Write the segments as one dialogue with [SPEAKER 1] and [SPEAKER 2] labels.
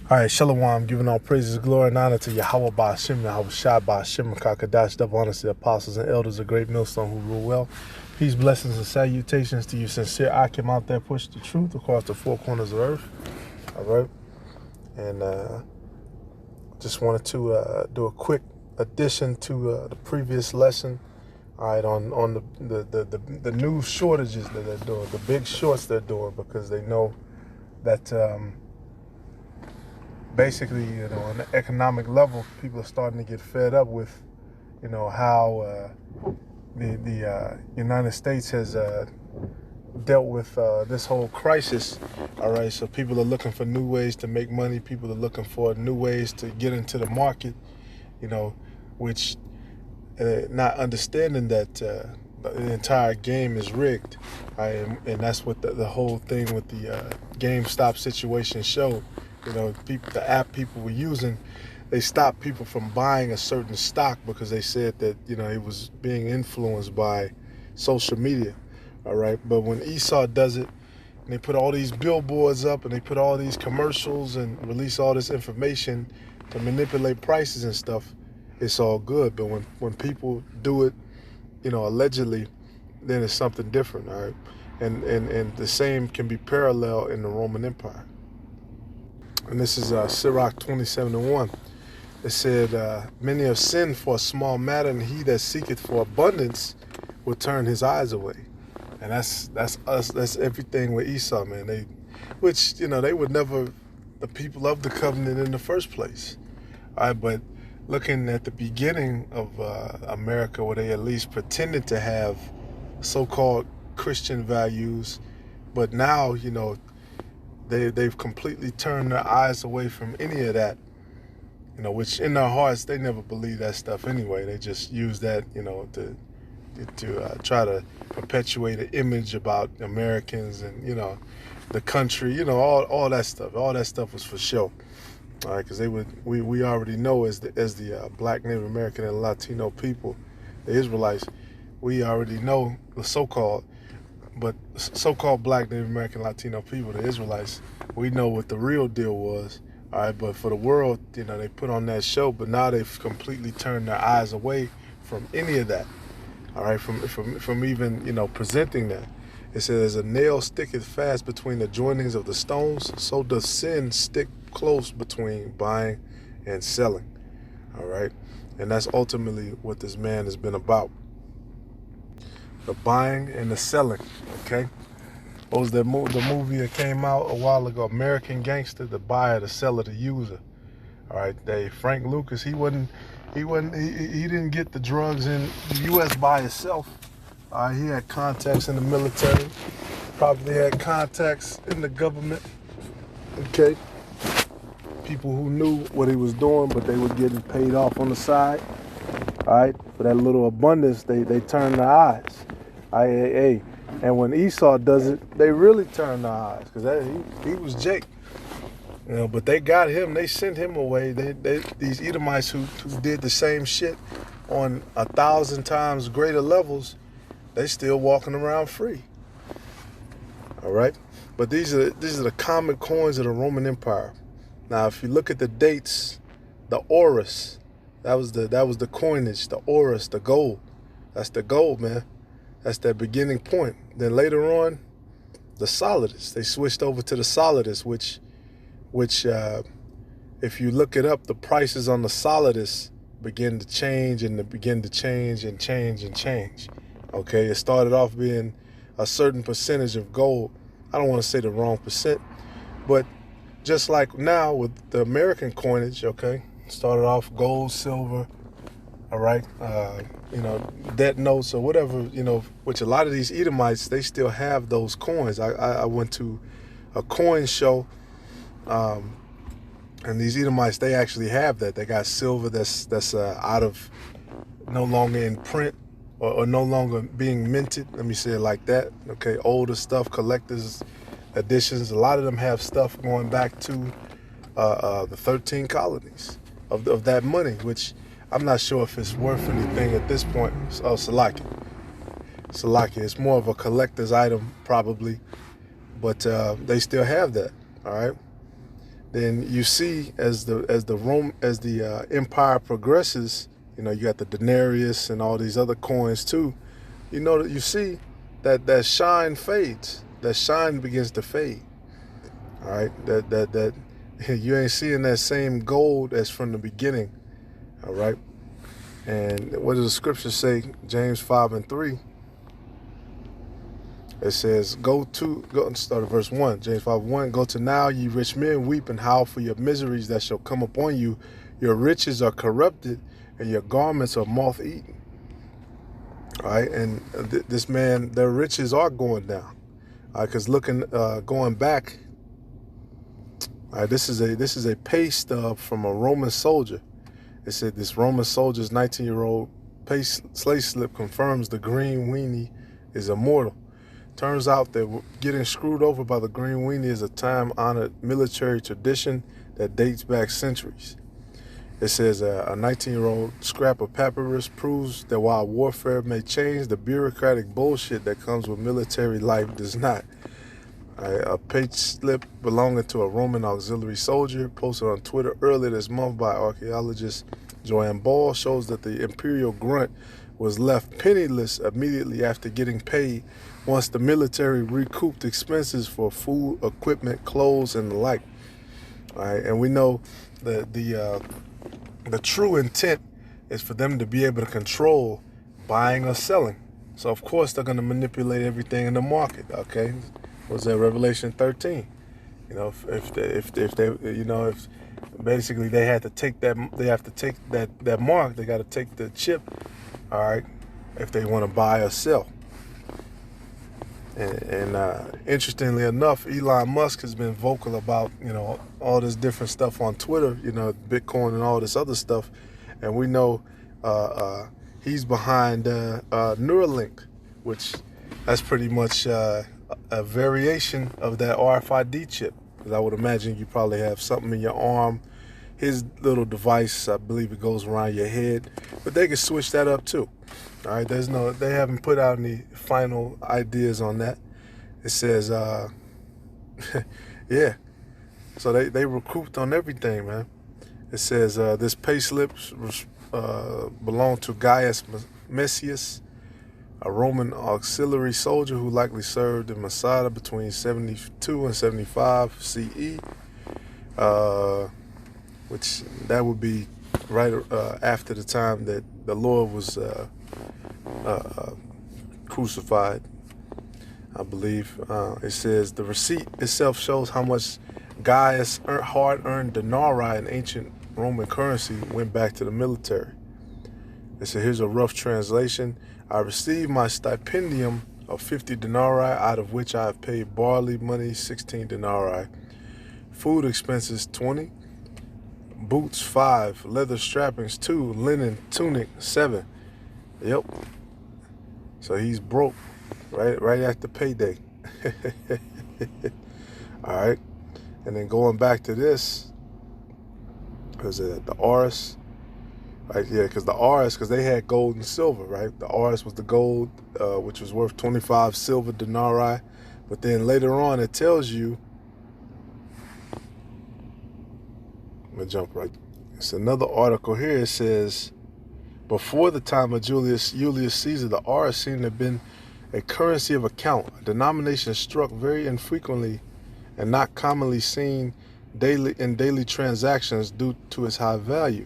[SPEAKER 1] All right, Shalom, giving all praises, glory, and honor to Yahweh Ba'ashem, Yahweh Shai Ba'ashem, Kakadash, double honors to the apostles and elders, a great millstone who rule well. Peace, blessings, and salutations to you sincere Akim out there, push the truth across the four corners of earth. All right, and just wanted to do a quick addition to the previous lesson. All right, on the new shortages that they're doing, the big shorts they're doing, because they know that basically, on the economic level, people are starting to get fed up with, how the United States has dealt with this whole crisis. All right, so people are looking for new ways to make money. People are looking for new ways to get into the market, which not understanding that the entire game is rigged. And that's what the whole thing with the GameStop situation showed. The app people were using, they stopped people from buying a certain stock because they said that, it was being influenced by social media. All right. But when Esau does it, and they put all these billboards up and they put all these commercials and release all this information to manipulate prices and stuff, it's all good. But when people do it, allegedly, then it's something different. All right. And the same can be parallel in the Roman Empire. And this is Sirach 27:1. It said, many have sinned for a small matter, and he that seeketh for abundance will turn his eyes away. And that's us. That's everything with Esau, man. They were never the people of the covenant in the first place. All right, but looking at the beginning of America, where they at least pretended to have so-called Christian values, but now, they've completely turned their eyes away from any of that, which in their hearts, they never believe that stuff anyway. They just use that, to try to perpetuate an image about Americans and, the country, all that stuff. All that stuff was for show. All right, because we already know as the Black, Native American, and Latino people, the Israelites, we already know the so-called Black, Native American, Latino people, the Israelites, we know what the real deal was. All right, but for the world, they put on that show, but now they've completely turned their eyes away from any of that. All right, from even, presenting that. It says, as a nail sticketh fast between the joinings of the stones, so does sin stick close between buying and selling. All right, and that's ultimately what this man has been about. The buying and the selling, okay? What was the movie that came out a while ago, American Gangster, the buyer, the seller, the user. All right, Frank Lucas, he didn't get the drugs in the U.S. by himself. He had contacts in the military, probably had contacts in the government, okay? People who knew what he was doing, but they were getting paid off on the side. All right, for that little abundance, they turn their eyes. And when Esau does it, they really turn their eyes, because he was Jake. But they got him. They sent him away. These Edomites who did the same shit on 1,000 times greater levels, they still walking around free. All right, but these are the common coins of the Roman Empire. Now, if you look at the dates, the orus, that was the coinage, the orus, the gold. That's the gold, man. That's that beginning point. Then later on, the solidus. They switched over to the solidus, which if you look it up, the prices on the solidus begin to change and begin to change and change and change. Okay, it started off being a certain percentage of gold. I don't want to say the wrong percent, but just like now with the American coinage, okay, started off gold, silver, all right, debt notes or whatever, which a lot of these Edomites, they still have those coins. I went to a coin show, and these Edomites, they actually have that. They got silver that's out of, no longer in print or no longer being minted. Let me say it like that. Okay, older stuff, collector's editions. A lot of them have stuff going back to the 13 colonies of that money, which I'm not sure if it's worth anything at this point. Salaki. It's more of a collector's item probably, but they still have that. All right. then you see as the empire progresses, you got the denarius and all these other coins too. That you see that shine fades. That shine begins to fade. All right, that you ain't seeing that same gold as from the beginning. All right, and what does the scripture say? James 5:3. It says, go and start at verse 1. James 5:1. Go to now, ye rich men, weep and howl for your miseries that shall come upon you. Your riches are corrupted, and your garments are moth-eaten. All right, and this man, their riches are going down. All right, because going back. All right, this is a pay stub from a Roman soldier. It said this Roman soldier's 19-year-old pay slave slip confirms the green weenie is immortal. Turns out that getting screwed over by the green weenie is a time-honored military tradition that dates back centuries. It says a 19-year-old scrap of papyrus proves that while warfare may change, the bureaucratic bullshit that comes with military life does not. A pay slip belonging to a Roman auxiliary soldier posted on Twitter earlier this month by archaeologist Joanne Ball shows that the imperial grunt was left penniless immediately after getting paid once the military recouped expenses for food, equipment, clothes, and the like. All right, and we know that the true intent is for them to be able to control buying or selling. So of course they're going to manipulate everything in the market. Okay, was that Revelation 13? If basically they have to take that mark, they got to take the chip. All right, if they want to buy or sell. And interestingly enough, Elon Musk has been vocal about, all this different stuff on Twitter, Bitcoin and all this other stuff. And we know he's behind Neuralink, which that's pretty much a variation of that RFID chip. Because I would imagine you probably have something in your arm. His little device, I believe it goes around your head. But they can switch that up too. All right, they haven't put out any final ideas on that. It says, yeah. So they recouped on everything, man. It says this pay slip belonged to Gaius Messius, a Roman auxiliary soldier who likely served in Masada between 72 and 75 CE, which that would be right after the time that the Lord was crucified, I believe. It says the receipt itself shows how much Gaius hard-earned denarii in ancient Roman currency went back to the military. It says, here's a rough translation. I received my stipendium of 50 denarii, out of which I have paid barley money 16 denarii, food expenses 20, boots 5, leather strappings 2, linen tunic 7. Yep. So he's broke right after payday. All right. And then going back to this, was it the Aurus? Right, yeah, because they had gold and silver, right? The Aurus was the gold, which was worth 25 silver denarii. But then later on, it tells you, I'm going to jump right. It's another article here. It says, before the time of Julius Caesar, the Aurus seemed to have been a currency of account, a denomination struck very infrequently and not commonly seen in daily transactions due to its high value.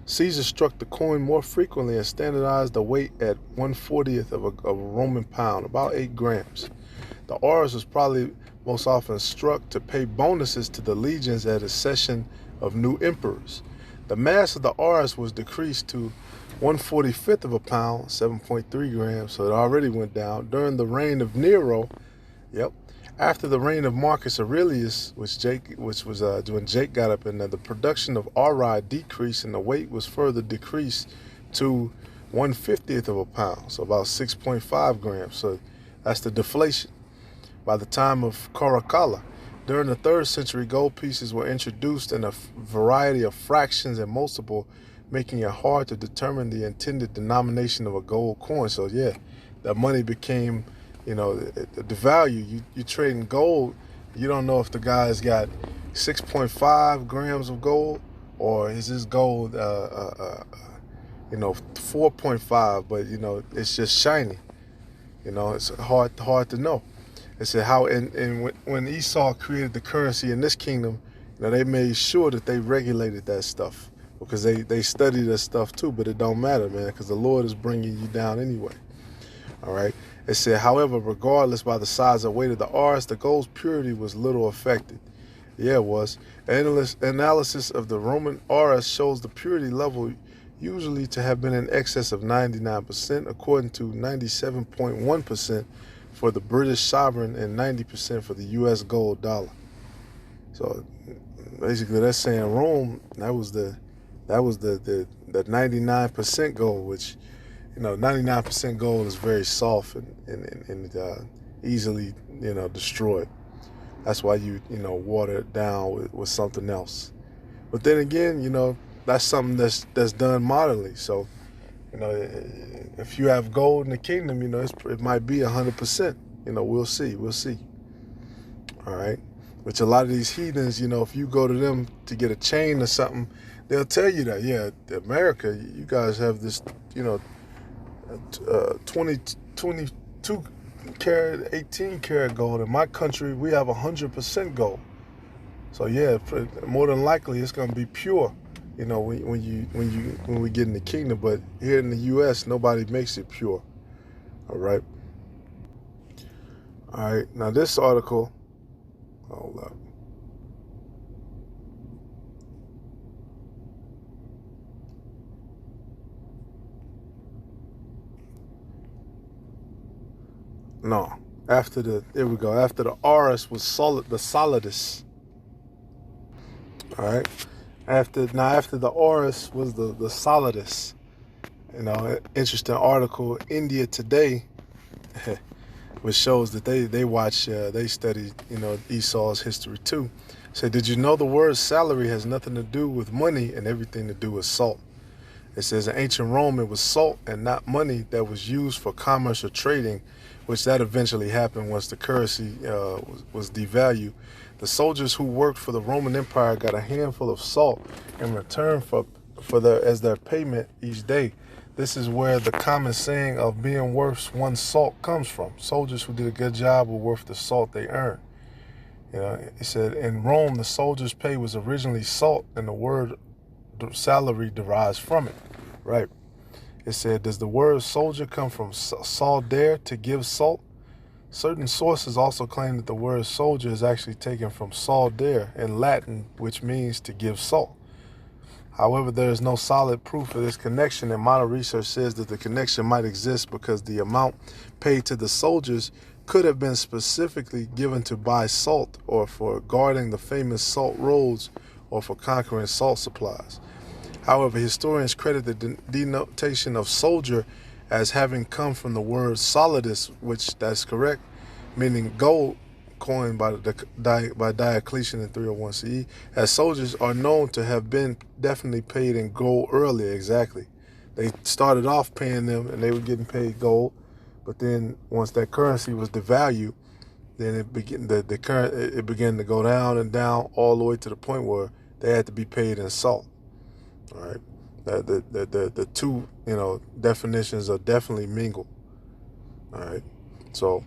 [SPEAKER 1] Caesar struck the coin more frequently and standardized the weight at 1/40th of a Roman pound, about 8 grams. The Aurus was probably most often struck to pay bonuses to the legions at a session of new emperors. The mass of the Aurus was decreased to 1/45th of a pound, 7.3 grams, so it already went down. During the reign of Nero, after the reign of Marcus Aurelius, which was when Jake got up in there, the production of auri decreased and the weight was further decreased to 1/50th of a pound, so about 6.5 grams. So that's the deflation. By the time of Caracalla, during the 3rd century, gold pieces were introduced in a variety of fractions and multiple, making it hard to determine the intended denomination of a gold coin. So yeah, that money became, the value. You trading gold, you don't know if the guy's got 6.5 grams of gold, or is this gold 4.5, but it's just shiny. It's hard to know. It said how and when Esau created the currency in this kingdom, they made sure that they regulated that stuff, because they study this stuff too. But it don't matter, man, because the Lord is bringing you down anyway. All right. It said, however, regardless by the size or weight of the Rs, the gold's purity was little affected. Yeah, it was. Analysis of the Roman Rs shows the purity level usually to have been in excess of 99%, according to 97.1% for the British sovereign and 90% for the U.S. gold dollar. So basically, that's saying Rome, that was the 99% gold, which 99% gold is very soft and easily destroyed. That's why you water it down with something else. But then again, that's something that's done modernly. So if you have gold in the kingdom, it might be 100%. We'll see. All right. Which a lot of these heathens, if you go to them to get a chain or something, they'll tell you that, yeah, America, you guys have this, 22 karat, 18 karat gold. In my country, we have 100% gold. So yeah, more than likely it's going to be pure, when we get in the kingdom. But here in the U.S., nobody makes it pure. All right. All right. Now this article, hold up. No, after the Rs was the Solidus. All right. After the Rs was the Solidus. Interesting article. India Today, which shows that they studied Esau's history too. Said, did you know the word salary has nothing to do with money and everything to do with salt? It says in ancient Rome it was salt and not money that was used for commerce or trading, which that eventually happened once the currency was devalued. The soldiers who worked for the Roman Empire got a handful of salt in return as their payment each day. This is where the common saying of being worth one's salt comes from. Soldiers who did a good job were worth the salt they earned. It said in Rome the soldiers' pay was originally salt, and the word salary derives from it. Right. It said, does the word soldier come from saudere, to give salt? Certain sources also claim that the word soldier is actually taken from saudere in Latin, which means to give salt. However, there is no solid proof of this connection, and modern research says that the connection might exist because the amount paid to the soldiers could have been specifically given to buy salt, or for guarding the famous salt roads, or for conquering salt supplies. However, historians credit the denotation of soldier as having come from the word solidus, which that's correct, meaning gold, coined by Diocletian in 301 CE, as soldiers are known to have been definitely paid in gold earlier. Exactly. They started off paying them and they were getting paid gold, but then once that currency was devalued, then it began to go down and down all the way to the point where they had to be paid in salt. All right. The two, definitions are definitely mingled. All right. So,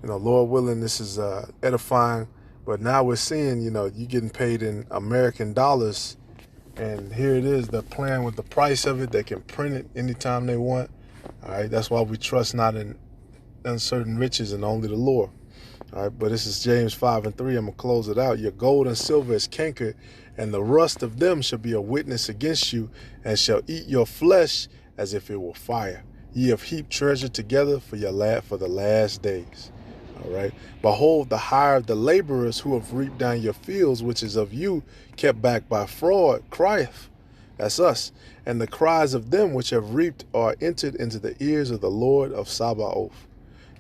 [SPEAKER 1] Lord willing, this is edifying. But now we're seeing, you're getting paid in American dollars. And here it is, they're playing with the price of it. They can print it anytime they want. All right. That's why we trust not in uncertain riches and only the Lord. All right. But this is James 5:3. I'm going to close it out. Your gold and silver is cankered, and the rust of them shall be a witness against you, and shall eat your flesh as if it were fire. Ye have heaped treasure together for the last days. All right. Behold, the hire of the laborers who have reaped down your fields, which is of you, kept back by fraud, crieth. That's us. And the cries of them which have reaped are entered into the ears of the Lord of Sabaoth.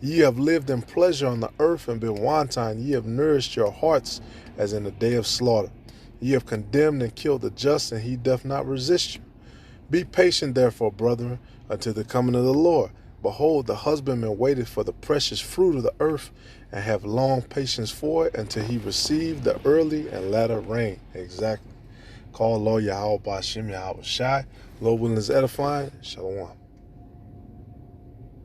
[SPEAKER 1] Ye have lived in pleasure on the earth and been wanton. Ye have nourished your hearts as in the day of slaughter. Ye have condemned and killed the just, and he doth not resist you. Be patient, therefore, brethren, until the coming of the Lord. Behold, the husbandman waiteth for the precious fruit of the earth, and have long patience for it until he received the early and latter rain. Exactly. Call Lord Yahweh Ba'Shem Yahweh Shai. Lord willing is edifying. Shalom.